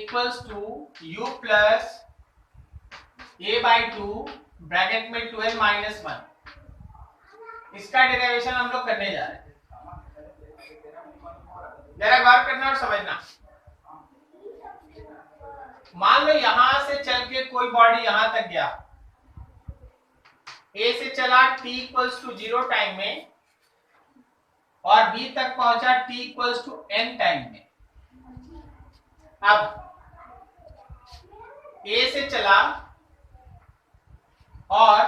Equals to u plus a by two bracket में 2n minus 1। इसका derivation हम लोग करने जा रहे हैं, जरा गौर करना और समझना। मान लो यहां से चल के कोई बॉडी यहां तक गया, ए से चला t इक्वल्स टू 0 टाइम में और b तक पहुंचा t equals to n time में। अब a से चला और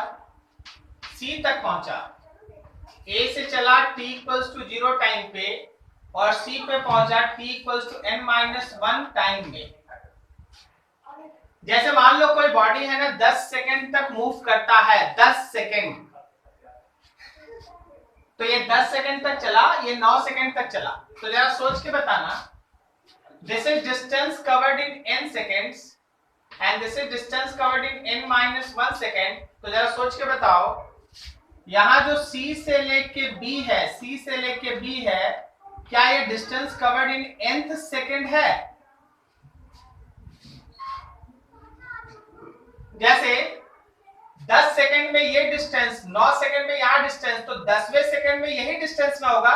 c तक पहुंचा, a से चला t इक्वल्स टू 0 टाइम पे और c पे पहुंचा t equals to n minus 1 time में। जैसे मान लो कोई बॉडी है ना 10 सेकंड तक मूव करता है, 10 सेकंड, तो ये 10 सेकंड तक चला, ये 9 सेकंड तक चला। तो जरा सोच के बताना, this is distance covered in n seconds and this is distance covered in n minus 1 second. तो जरा सोच के बताओ, यहां जो c से लेके b है, c से लेके b है, क्या ये distance covered in nth second है? जैसे 10 सेकंड में ये डिस्टेंस, 9 सेकंड में यहां डिस्टेंस, तो 10वें सेकंड में यही डिस्टेंस ना होगा?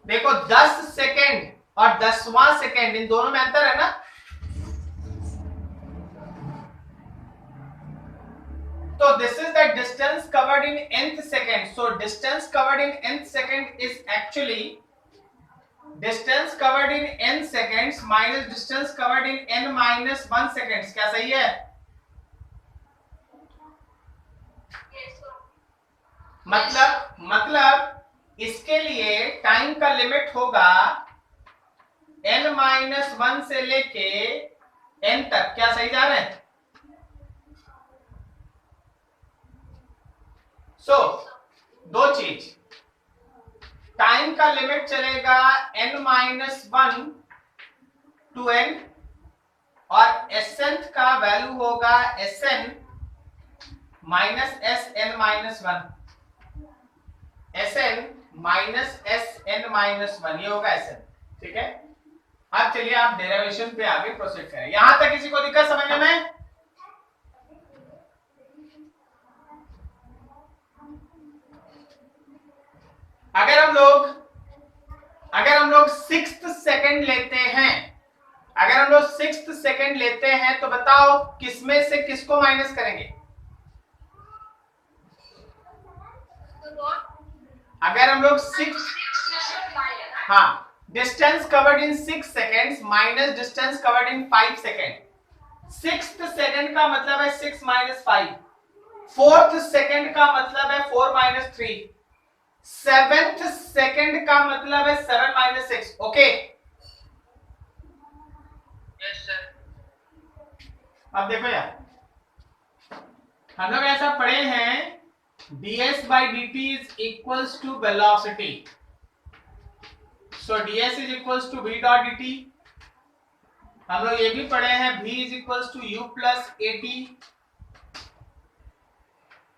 देखो 10 सेकंड और 10वां सेकंड, इन दोनों में अंतर है ना। तो this is the distance covered in nth second. So distance covered in nth second is actually distance covered in n seconds minus distance covered in n minus 1 seconds. क्या सही है? मतलब इसके लिए टाइम का लिमिट होगा n माइनस 1 से लेके n तक। क्या सही जा रहे हैं? सो दो चीज, टाइम का लिमिट चलेगा n माइनस 1 टू n और एसेंट का वैल्यू होगा Sn minus Sn minus 1, Sn minus Sn minus 1, ये होगा Sn। ठीक है, अब चलिए आप डेरिवेशन पे आगे प्रोसीड करें। यहां तक किसी को दिक्कत समझने में? अगर हम लोग 6th सेकंड लेते हैं, अगर हम लोग 6th सेकंड लेते हैं तो बताओ किसमें से किसको माइनस करेंगे? अगर हम लोग 6, हाँ, distance covered in 6 seconds minus distance covered in 5 second. 6th second का मतलब है 6 माइनस 5, 4th सेकंड का मतलब है 4 माइनस 3, 7th सेकंड का मतलब है 7 माइनस 6। Okay, yes sir. अब देखो यार, हम लोग ऐसा पढ़े हैं ds by dt is equals to velocity, so ds is equals to v dot dt। हम लोग ये भी पढ़े हैं v is equals to u plus at,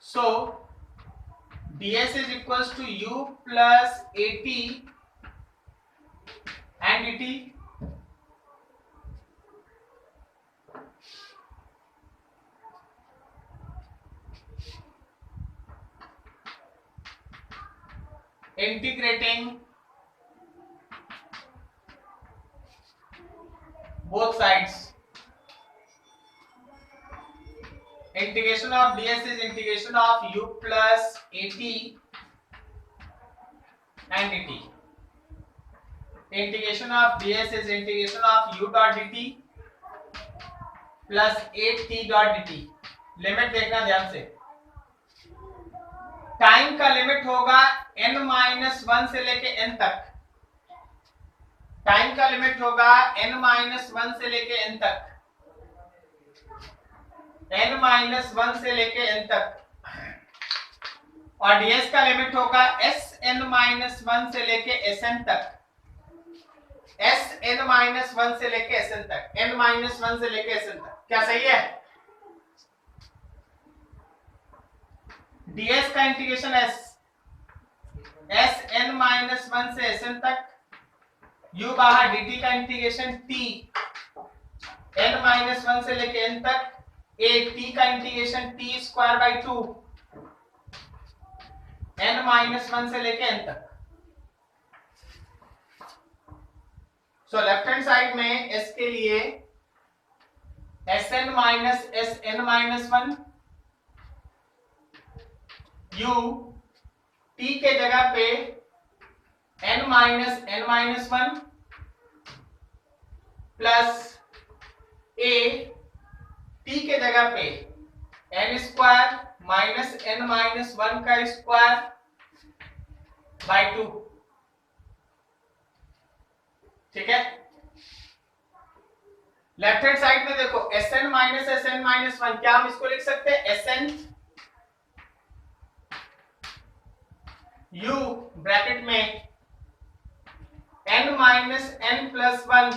so ds is equals to u plus at and dt। integrating both sides, integration of ds is integration of u plus at and dt, integration of ds is integration of u dot dt plus 8t dot dt। Limit देखना ध्यान से, time का limit होगा n minus 1 से लेके n तक, time का limit होगा n माइनस 1 से लेके n तक, n माइनस 1 से लेके n तक, और ds का लिमिट होगा Sn माइनस 1 से लेके Sn तक, Sn माइनस 1 से लेके Sn तक, n माइनस 1 से लेके Sn तक। क्या सही है? ds का इंटीग्रेशन Sn माइनस 1 से Sn तक, u बाहर dt का इंटीग्रेशन t n-1 से लेके n तक a t का integration t square by 2 n-1 से लेके n तक। सो लेफ्ट हैंड साइड में s के लिए sn minus sn-1 u t के जगह पे n-1 प्लस a t के जगह पे n स्क्वायर माइनस n-1 का स्क्वायर बाय 2। ठीक है, लेफ्ट हैंड साइड में देखो sn माइनस sn-1, क्या हम इसको लिख सकते हैं sn u ब्रैकेट में n minus n plus 1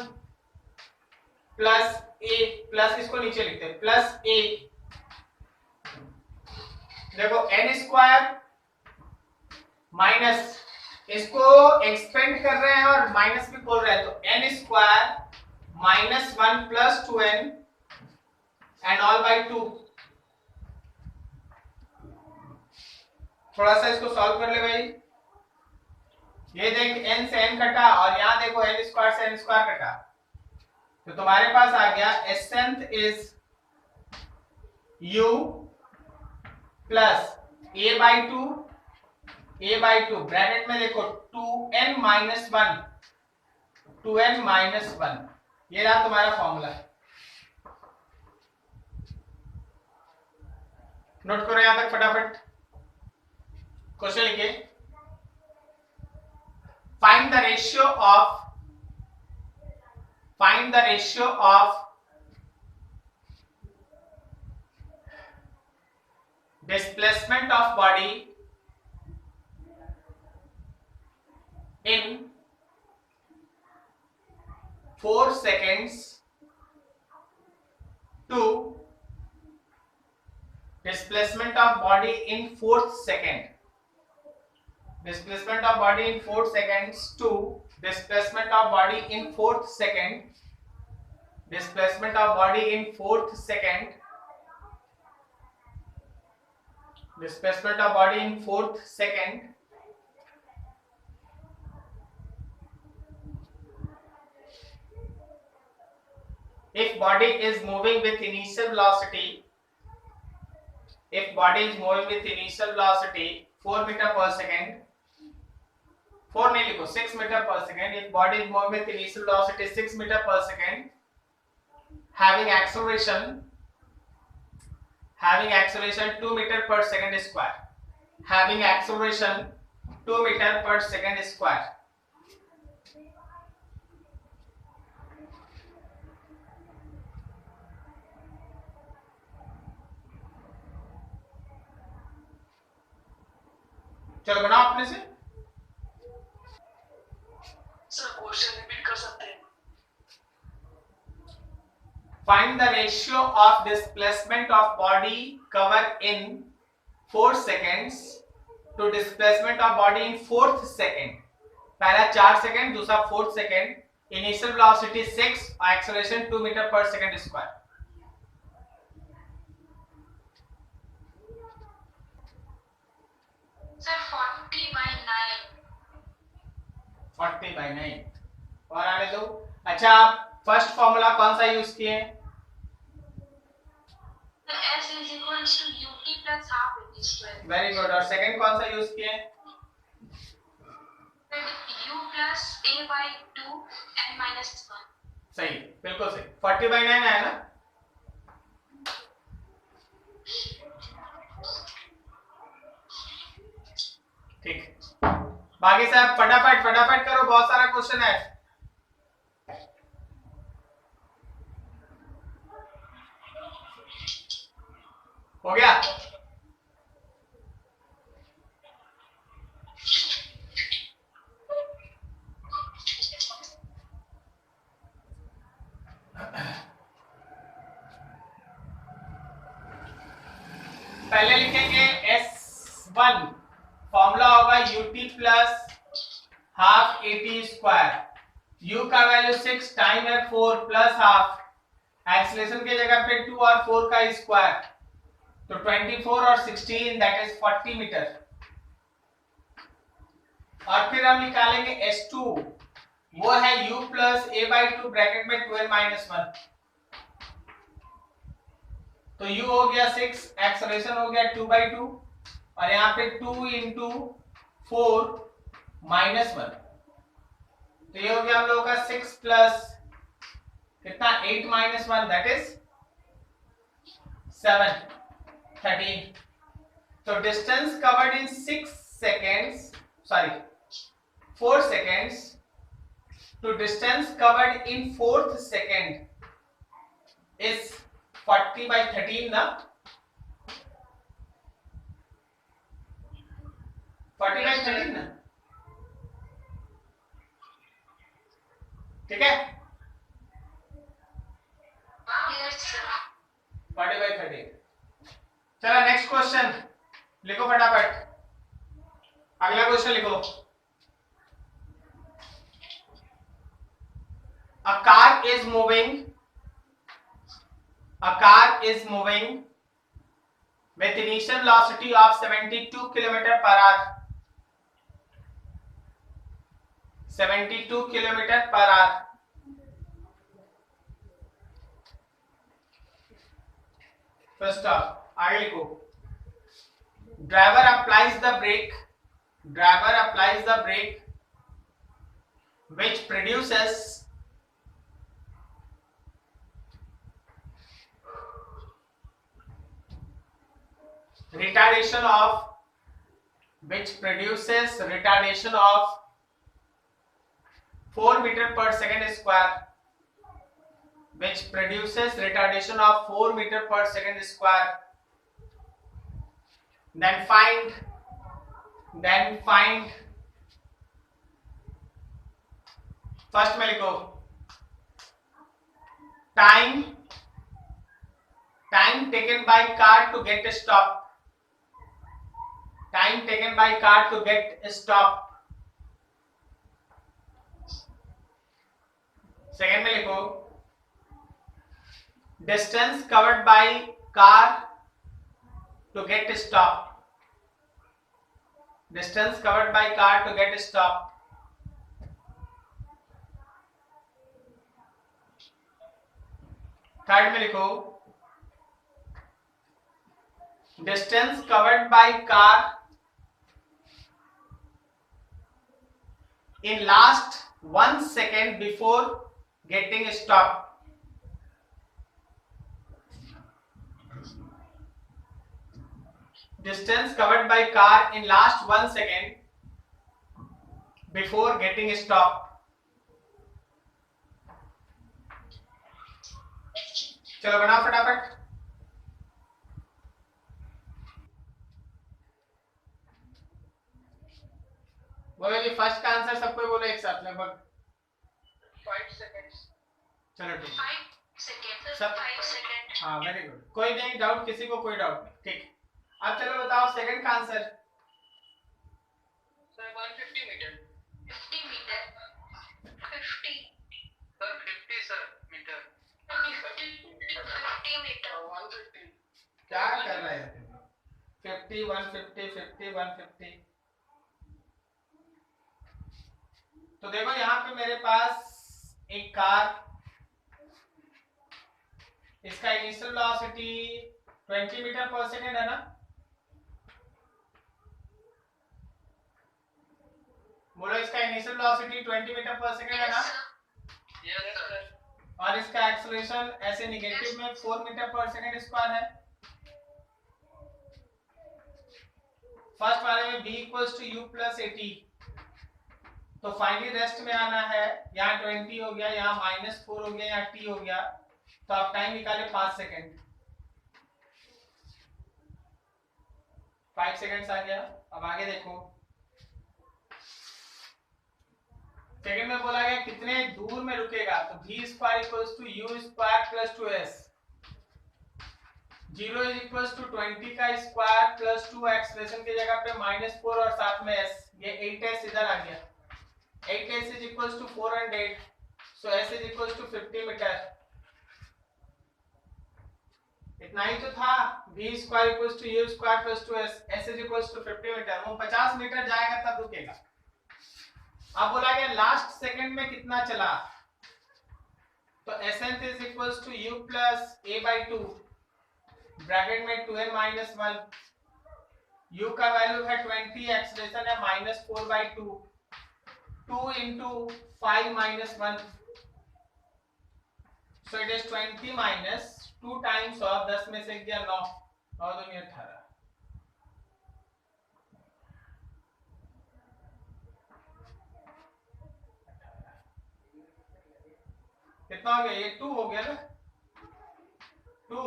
plus a, plus इसको नीचे लिखते हैं प्लस a। देखो n स्क्वायर माइनस, इसको एक्सपेंड कर रहे हैं और माइनस भी बोल रहे हैं, तो n square minus 1 plus 2n and all by 2। थोड़ा सा इसको सॉल्व कर ले भाई। ये देख n से n कटा और यहां देखो n स्क्वायर से n स्क्वायर कटा, तो तुम्हारे पास आ गया एसेंथ is u plus a by 2 bracket में देखो 2n माइनस 1, ये रहा तुम्हारा फॉर्मूला। नोट करो यहां तक फटाफट, क्वेश्चन लिखिए। Find the ratio of displacement of body in 4 seconds to displacement of body in 4th second, displacement of body in 4 seconds to displacement of body in 4th second, displacement of body in 4th second, displacement of body in 4th second, if body is moving with initial velocity, if body is moving with initial velocity 4 meter per second, 4 नहीं लिखो 6 meter per second, if body is moving with initial velocity 6 meter per second, having acceleration 2 meter per second square, having acceleration 2 meter per second square, चलो बनाओ अपने से। Sir question repeat कर सकते हैं? Find the ratio of displacement of body cover in 4 seconds to displacement of body in 4th second। पहला 4 second, दूसरा 4th second, initial velocity 6 और एक्सेलरेशन 2 मीटर पर सेकंड स्क्वायर। सर 40/9। 40/9 और आने दो। अच्छा, आप फर्स्ट फॉर्मूला कौन सा यूज किए? S is equals to ut plus half at square। Very good. और सेकंड कौन सा यूज किए? u plus a by 2 n minus 1। सही, बिल्कुल सही। 40/9 आया ना? ठीक, बाकी सब फटाफट करो, बहुत सारा क्वेश्चन है। हो गया? पहले लिखेंगे S1, फॉर्मूला होगा ut plus half at square u का वैल्यू 6, टाइम है 4 प्लस हाफ, एक्सीलरेशन की जगह पे 2 और 4 का स्क्वायर, तो 24 और 16 दैट इज 40 मीटर। और फिर हम निकालेंगे S2, वो है u प्लस a/2 ब्रैकेट में 12-1, तो u हो गया 6, एक्सेलरेशन हो गया 2/2 और यहाँ पे 2 इंटू 4 -1, तो ये हो गया हम लोगों का 6 प्लस कितना 8 -1 दैट इज 7, 13। तो distance covered in 6 seconds, sorry 4 seconds to distance covered in 4th second is 40/13 ना, 40/13 ना, ठीक है, Yes, sir. 40/13। चलो नेक्स्ट क्वेश्चन लिखो फटाफट, अगला क्वेश्चन लिखो। A car is moving with initial velocity of 72 km per hour, 72 km per hour। First of आगे लिखो, driver applies the brake which produces retardation of 4 meter per second square, which produces retardation of 4 meter per second square, then find first में लिखो time taken by car to get stopped, time taken by car to get stopped। Second में लिखो distance covered by car to get stop, distance covered by car to get stop. Third में लिखो distance covered by car in last 1 second before getting stopped, distance covered by car in last 1 second before getting stopped। चलो बनाओ फटाफट, बोलो जी first का answer सबको बोलो एक साथ लगभग 5 seconds। चलो ठीक 5 seconds. सब 5 seconds. हाँ वेरी गुड, कोई नहीं डाउट, किसी को कोई डाउट नहीं, ठीक। अब चलो बताओ सेकंड का answer. Sir 150 metre. 50 meter. 50. Sir 50 sir metre. 50 meter. 150। क्या कर रहे हैं 50 150 50 150। तो देखो यहाँ पे मेरे पास एक कार, इसका इनिशियल वेलोसिटी 20 मीटर पर सेकेंड है ना, बोलो इसका इनिशियल वेलोसिटी 20 मीटर पर सेकेंड है ना, यस सर। और इसका एक्सेलरेशन ऐसे निगेटिव में 4 मीटर पर सेकेंड स्क्वायर है। फर्स्ट वाले में v equals to u plus 80, तो फाइनली रेस्ट में आना है, यहाँ 20 हो गया, यहाँ -4 हो गया, यहाँ t हो गया, तो आप टाइम निकाले 5 सेकेंड, 5 सेकेंड्स आ गया। अब आगे देखो, सेकेंड में बोला गया कितने दूर में रुकेगा, तो v square equals to u square plus 2s, 0 is equals to 20 का स्क्वायर प्लस 2, एक्सप्रेशन की जगह पे -4 और साथ में s, ये 8s इधर आ गया, 8s is equals to 400, so s is equals to 50 metre. इतना ही तो था, v square equals to u square plus 2s, s is equals to 50 metre. वो 50 मीटर जाएगा तब रुकेगा। अब बोला गया लास्ट सेकंड में कितना चला, तो sn is equals to u plus a by 2 bracket में 2n माइनस 1, u का वैल्यू है 20, एक्सलेशन है minus 4 by 2, 2 into 5 minus 1, so it is 20 minus 2 times of 10 में से गया 9, 9 दूनी 18, कितना हो गया, ये 2 हो गया ना, 2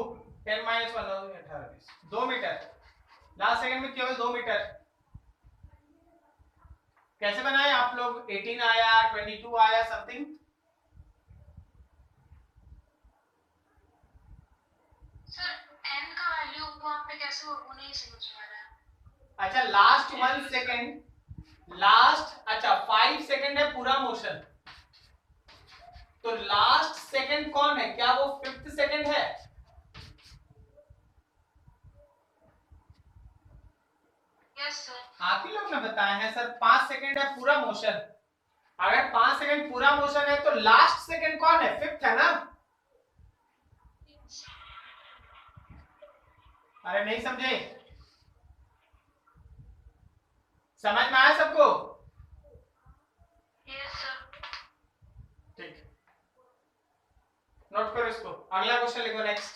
10 माइनस 1 18 20, 2 मीटर। लास्ट सेकंड में केवल 2 मीटर। कैसे बनाए आप लोग, 18 आया 22 आया समथिंग, सर n का वैल्यू वहां पे कैसे हो, वो नहीं समझ में आ रहा है। अच्छा लास्ट 1 सेकंड, लास्ट अच्छा 5 सेकंड है पूरा मोशन, तो लास्ट सेकंड कौन है, क्या वो 5th सेकंड है? Yes sir. आप ही लोग ने बताया है सर 5 सेकंड है पूरा मोशन। अगर 5 सेकंड पूरा मोशन है तो लास्ट सेकंड कौन है, 5th है ना। अरे नहीं समझे, समझ में आया सबको? Yes sir. ठीक, नोट करो इसको। अगला क्वेश्चन लिखो नेक्स्ट।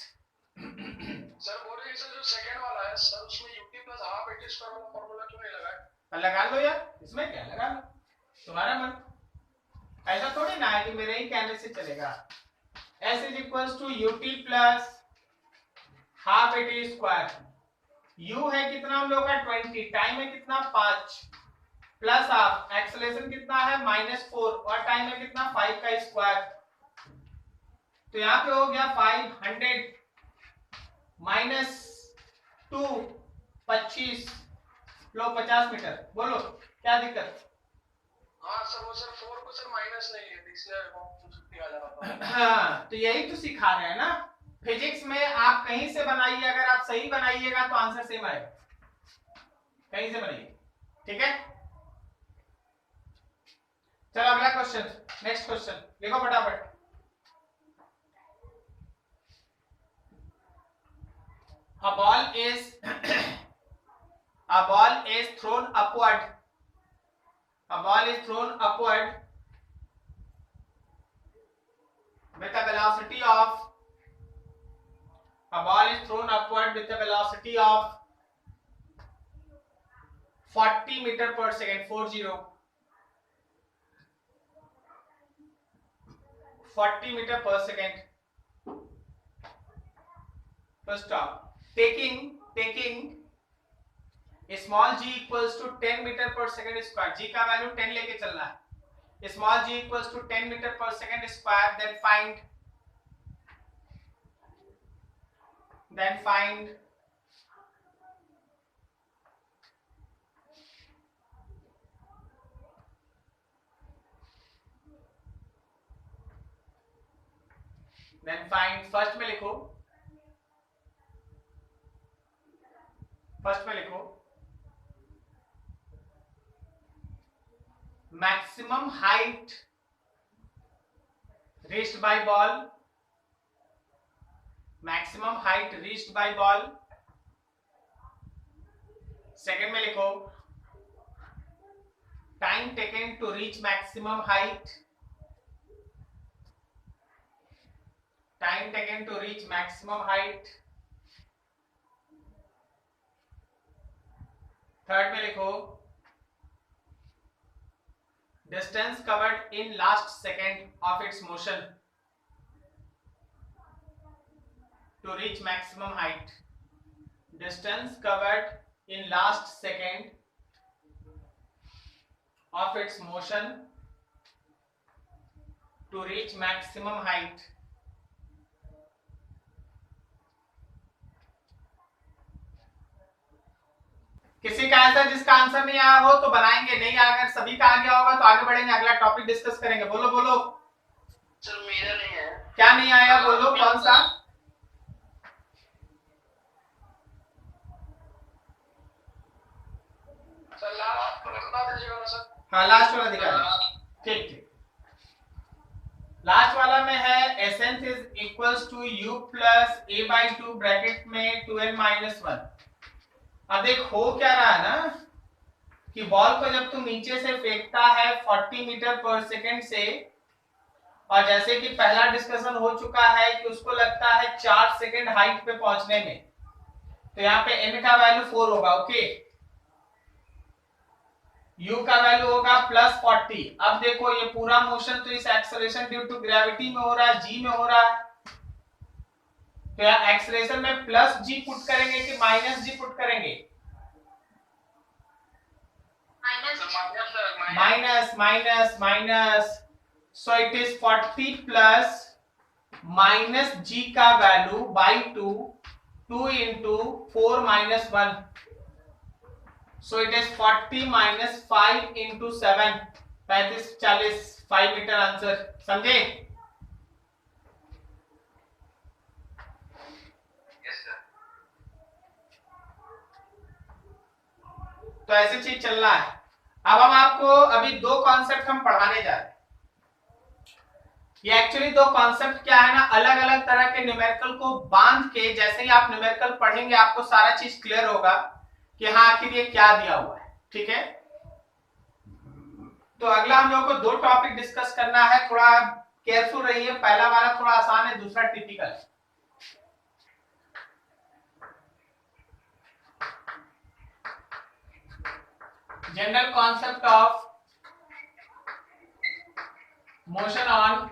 सर बोल रहे हैं सर जो सेकंड वाला है सर उसमें ut प्लस हाफ 80 स्क्वायर वाला फार्मूला क्यों नहीं लगाया? लगा लो यार, इसमें क्या, लगा लो, तुम्हारा मन। ऐसा थोड़ी ना है कि मेरे ही कहने से चलेगा। s is equals to ut plus half 80 square, u है कितना हम लोग का 20, टाइम है कितना 5, प्लस हाफ, एक्सेलरेशन कितना है -4 और टाइम है कितना 5 का स्क्वायर, तो यहाँ पे हो गया 500 माइनस 2 25 लो 50 मीटर। बोलो क्या दिक्कत? हाँ सर वो सर 4 को सर माइनस नहीं है इसलिए 250 आ जा रहा था। हाँ तो यही तो सिखा रहे हैं ना, फिजिक्स में आप कहीं से बनाइए, अगर आप सही बनाइएगा तो आंसर सेम आएगा, कहीं से बनाइए, ठीक है। चलो अगला क्वेश्चन, नेक्स्ट क्वेश्चन लिखो फटाफट। A ball is thrown upward. A ball is thrown upward with a velocity of. A ball is thrown upward with a velocity of 40 meter per second. 40 meter per second. First stop. Taking small g equals to 10 meter per second square. G का value 10 लेके चलना है। Small g equals to 10 meter per second square. Then find first में लिखो, maximum height reached by ball, maximum height reached by ball. Second में लिखो time taken to reach maximum height, time taken to reach maximum height. Third में लिखो distance covered in last second of its motion to reach maximum height, distance covered in last second of its motion to reach maximum height. किसी का ऐसा जिसका answer नहीं आया हो तो बनाएंगे, नहीं अगर सभी का आ गया होगा तो आगे बढ़ेंगे, अगला टॉपिक डिस्कस करेंगे। बोलो बोलो सर मेरा नहीं है। क्या नहीं आया, बोलो कौन सा। सर लास्ट बता दीजिएगा ना सर। हाँ लास्ट वाला दिखा दो। ठीक ठीक, लास्ट वाला में है s n is equals to u plus a by 2 bracket में 2n माइनस 1। अब देख हो क्या रहा है ना कि बॉल को जब तू नीचे से फेंकता है 40 मीटर पर सेकंड से, और जैसे कि पहला डिस्कशन हो चुका है कि उसको लगता है 4 सेकंड हाइट पे पहुंचने में, तो यहाँ पे n का वैल्यू 4 होगा। ओके, u का वैल्यू होगा प्लस 40। अब देखो ये पूरा मोशन तो इस एक्सेलरेशन ड्यू टू ग्रेविटी में हो रहा है, g में हो रहा है, तो यहाँ एक्सेलरेशन में प्लस g पुट करेंगे कि माइनस g पुट करेंगे। Minus minus minus, so it is 40 plus minus g का value by 2, 2 into 4 minus 1, so it is 40 minus 5 into 7, 35 40 5 metre answer. समझे? Yes sir. तो ऐसी चीज चल रहा है। अब हम आपको अभी दो कॉन्सेप्ट हम पढ़ाने जा रहे हैं। ये एक्चुअली दो कॉन्सेप्ट क्या है ना, अलग अलग तरह के न्यूमेरिकल को बांध के, जैसे ही आप न्यूमेरिकल पढ़ेंगे आपको सारा चीज क्लियर होगा कि हाँ आखिर ये क्या दिया हुआ है। ठीक है, तो अगला हम लोगों को दो टॉपिक डिस्कस करना है, थोड़ा केयरफुल रहिए। पहला वाला थोड़ा आसान है, दूसरा टिपिकल है। General concept of motion on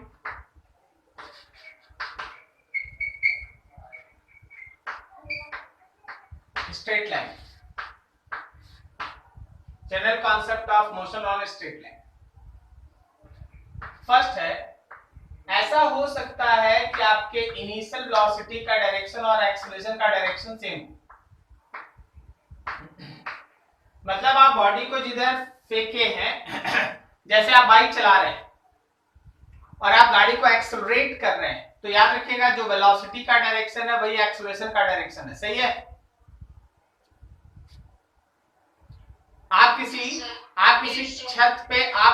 straight line. General concept of motion on straight line. First है, ऐसा हो सकता है कि आपके इनिशियल वेलोसिटी का डायरेक्शन और एक्सेलरेशन का डायरेक्शन सेम, मतलब आप बॉडी को जिधर फेंके हैं जैसे आप बाइक चला रहे हैं और आप गाड़ी को एक्सेलरेट कर रहे हैं, तो याद रखिएगा जो वेलोसिटी का डायरेक्शन है वही एक्सेलरेशन का डायरेक्शन है। सही है? आप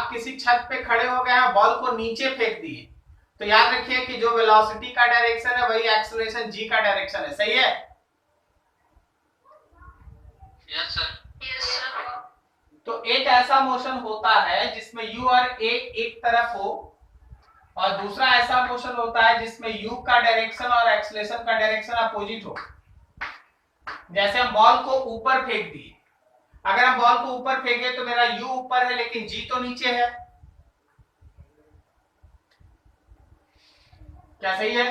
किसी छत पे खड़े हो गए हैं, बॉल को नीचे फेंक दिए, तो याद रखिए कि जो वेलोसिटी का डायरेक्शन है वही एक्सेलरेशन g का डायरेक्शन है। सही है? Yes sir. Yes sir. तो एक ऐसा मोशन होता है जिसमें u और a एक तरफ हो, और दूसरा ऐसा मोशन होता है जिसमें u का डायरेक्शन और एक्सेलरेशन का डायरेक्शन अपोजिट हो। जैसे हम बॉल को ऊपर फेंक दिए, अगर हम बॉल को ऊपर फेंके तो मेरा u ऊपर है लेकिन g तो नीचे है। क्या सही है?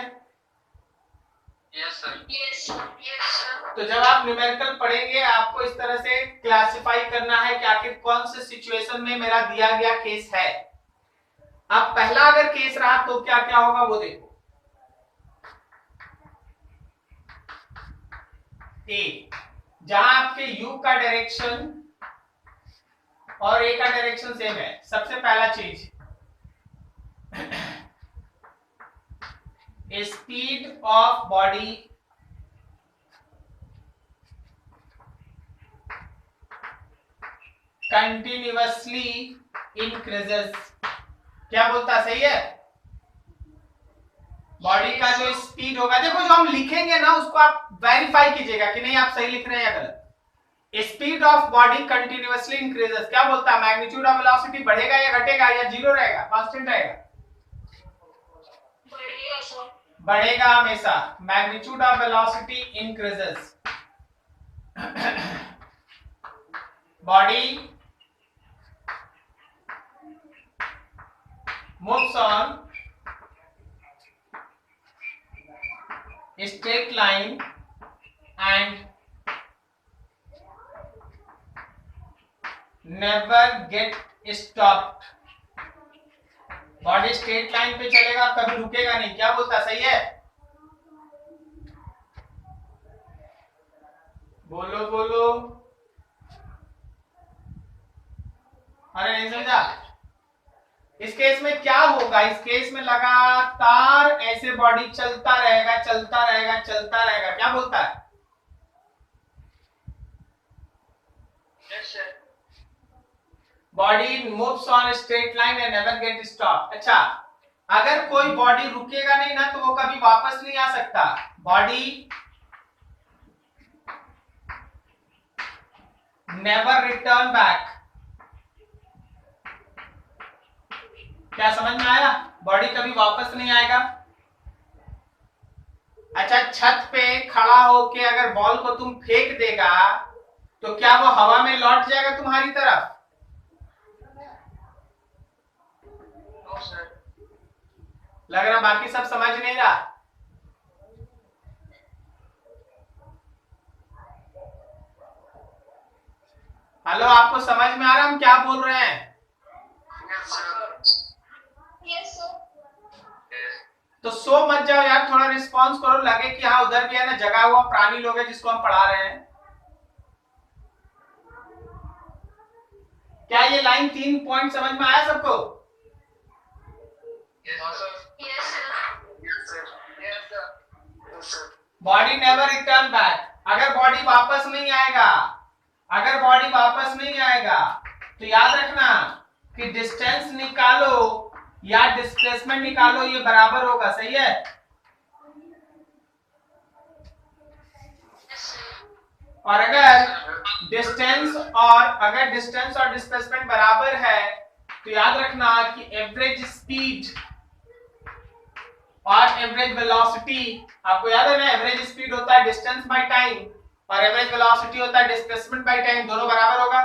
Yes sir. Yes sir. तो जब आप न्यूमेरिकल पढ़ेंगे आपको इस तरह से क्लासिफाई करना है कि आखिर कौन से सिचुएशन में मेरा दिया गया केस है। अब पहला अगर केस रहा तो क्या क्या होगा वो देखो। ए, जहां आपके u का डायरेक्शन और a का डायरेक्शन सेम है। सबसे पहला चीज, speed of body continuously increases. क्या बोलता? सही है? बॉडी का जो स्पीड होगा, देखो जो हम लिखेंगे ना उसको आप वेरीफाई कीजिएगा कि नहीं आप सही लिख रहे हैं या गलत। Speed of body continuously increases, क्या बोलता है? मैग्नीट्यूड ऑफ वेलोसिटी बढ़ेगा या घटेगा या जीरो रहेगा, कांस्टेंट रहेगा? बढ़ेगा सर। बढ़ेगा हमेशा। Magnitude of velocity increases. Body moves on straight line and never get stopped। Body straight line पे चलेगा, कभी रुकेगा नहीं। क्या बोलता? सही है? बोलो बोलो। अरे नहीं समझा? इस केस में क्या होगा, इस केस में लगातार ऐसे बॉडी चलता रहेगा चलता रहेगा चलता रहेगा, क्या बोलता है? Yes, sir. Body moves on straight line and never get stop. अच्छा, अगर कोई बॉडी रुकेगा नहीं ना तो वो कभी वापस नहीं आ सकता। Body never return back. क्या समझ में आया? बॉडी कभी वापस नहीं आएगा। अच्छा, छत पे खड़ा होके अगर बॉल को तुम फेंक देगा तो क्या वो हवा में लौट जाएगा तुम्हारी तरफ? No, sir. लग रहा बाकी सब समझ नहीं रहा। हेलो, आपको समझ में आ रहा हम क्या बोल रहे हैं? Yes, sir. Yes, sir. तो सो मत जाओ यार, थोड़ा रिस्पॉन्स करो, लगे कि हाँ उधर भी है ना जगा हुआ प्राणी लोग है जिसको हम पढ़ा रहे हैं। क्या ये लाइन 3 पॉइंट समझ में आया सबको? Yes, sir. Yes, sir. Yes, sir. Yes, sir. Yes, sir. Body never return back. अगर बॉडी वापस नहीं आएगा, अगर बॉडी वापस नहीं आएगा तो याद रखना कि डिस्टेंस निकालो या डिस्प्लेसमेंट निकालो, ये बराबर होगा। सही है? Yes, sir. और अगर डिस्टेंस और डिस्प्लेसमेंट बराबर है तो याद रखना कि एवरेज स्पीड और एवरेज वेलोसिटी, आपको याद है ना, एवरेज स्पीड होता है डिस्टेंस बाय टाइम और एवरेज वेलोसिटी होता है डिस्प्लेसमेंट बाय टाइम, दोनों बराबर होगा।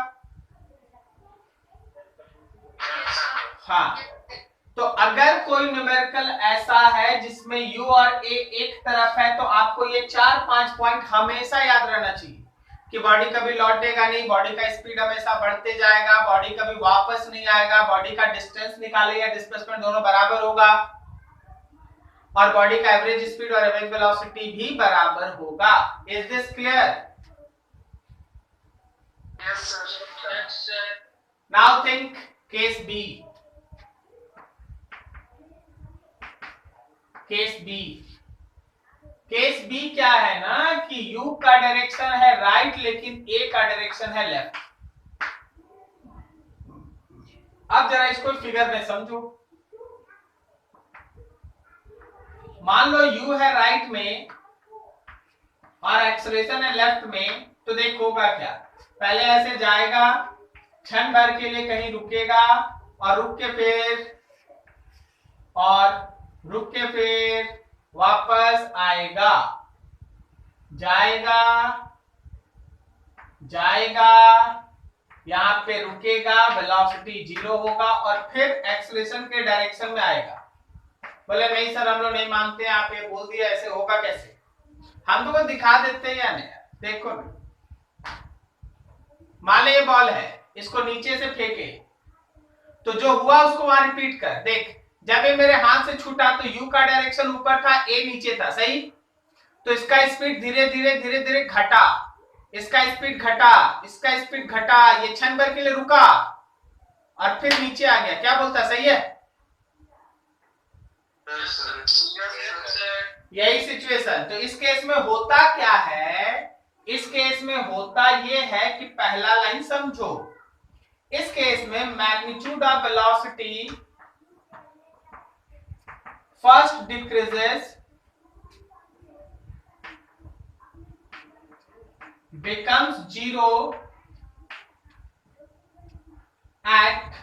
Yes, sir. हाँ, तो अगर कोई न्यूमेरिकल ऐसा है जिसमें u और a एक तरफ है तो आपको ये 4-5 पॉइंट हमेशा याद रहना चाहिए कि बॉडी कभी लौटेगा नहीं, बॉडी का स्पीड हमेशा बढ़ते जाएगा, बॉडी कभी वापस नहीं आएगा, बॉडी का डिस्टेंस निकाले या डिस्प्लेसमेंट दोनों बराबर होगा और बॉडी का एवरेज स्पीड और एवरेज वेलोसिटी भी बराबर होगा। Is this clear? Yes, sir. Yes, sir. Now think case B. Case B, case B क्या है ना कि u का डायरेक्शन है राइट लेकिन a का डायरेक्शन है लेफ्ट। अब जरा इसको फिगर में समझो। मान लो u है राइट में और एक्सेलरेशन है लेफ्ट में, तो देखो होगा क्या। पहले ऐसे जाएगा, क्षण भर के लिए कहीं रुकेगा और रुक के फिर वापस आएगा, जाएगा जाएगा, यहां पे रुकेगा, वेलोसिटी 0 होगा और फिर एक्सेलरेशन के डायरेक्शन में आएगा। बोले नहीं सर हम लोग नहीं मानते हैं, आप ये बोल दिया, ऐसे होगा कैसे? हम तो दिखा देते हैं या नहीं? देखो ना, मान लो ये बॉल है, इसको नीचे से फेंके तो जो हुआ उसको वहां रिपीट कर देख। जब ये मेरे हाथ से छूटा तो u का डायरेक्शन ऊपर था, a नीचे था, सही? तो इसका स्पीड धीरे धीरे घटा, इसका स्पीड घटा, इसका स्पीड घटा, ये क्षण भर के लिए रुका और फिर नीचे आ गया। क्या बोलता? सही है? Yes, sir. Yes, sir. यही सिचुएशन। तो इस केस में होता क्या है, इस केस में होता ये है कि पहला लाइन समझो। इस केस में magnitude of velocity first decreases becomes 0 at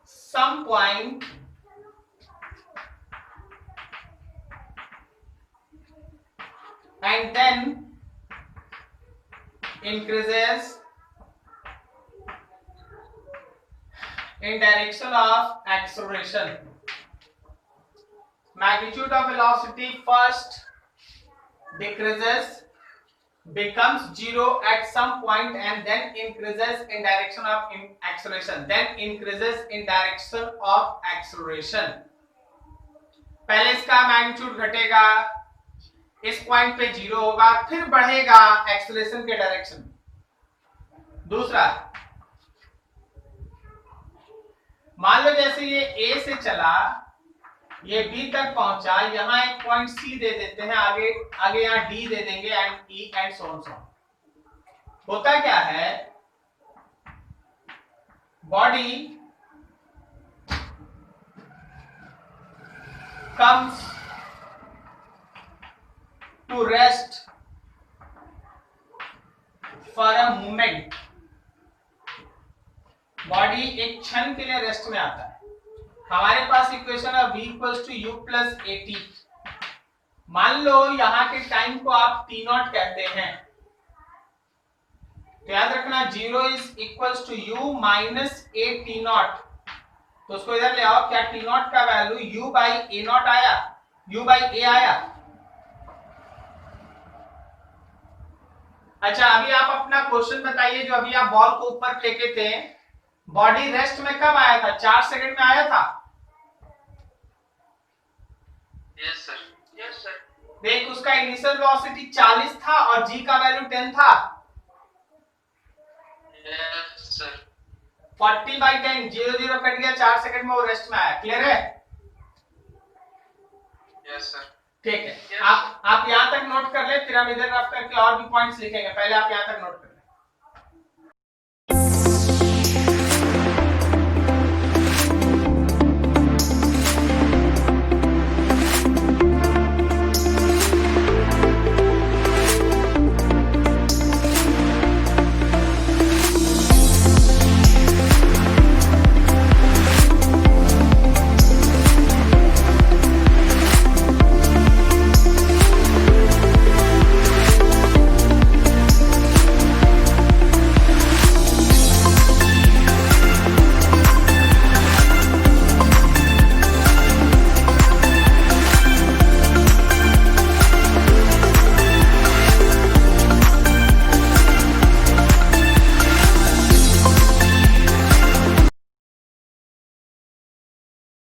some point and then increases in direction of acceleration. Magnitude of velocity first decreases, becomes 0 at some point and then increases in direction of acceleration, then increases in direction of acceleration. पहले इसका magnitude घटेगा, इस point पे 0 होगा, फिर बढ़ेगा acceleration के direction में। दूसरा, मान लो जैसे ये ए से चला, ये बी तक पहुंचा, यहां एक पॉइंट सी दे देते हैं, आगे आगे यहां डी दे देंगे and E and so on. होता क्या है, body comes to rest for a moment। Body एक क्षण के लिए रेस्ट में आता है। हमारे पास इक्वेशन है v equals to u plus at। मान लो यहां के टाइम को आप t नॉट कहते हैं, तो याद रखना 0 is equals to u minus a t naught. तो उसको इधर ले आओ, क्या t नॉट का value u by a naught आया, u बाई a आया। अच्छा अभी आप अपना क्वेश्चन बताइए, जो अभी आप बॉल को ऊपर फेंके थे, बॉडी रेस्ट में कब आया था? 4 सेकंड में आया था। Yes sir, yes sir. देख उसका इनिशियल वेलोसिटी 40 था और g का वैल्यू 10 था। Yes sir. 40 बाई 10, 0 0 कट गया, 4 सेकंड में वो रेस्ट में आया। क्लियर है? Yes sir. ठीक है, आप यहां तक नोट कर ले, फिर हम इधर रफ करके और भी पॉइंट्स लिखेंगे। पहले आप यहां तक नोट कर।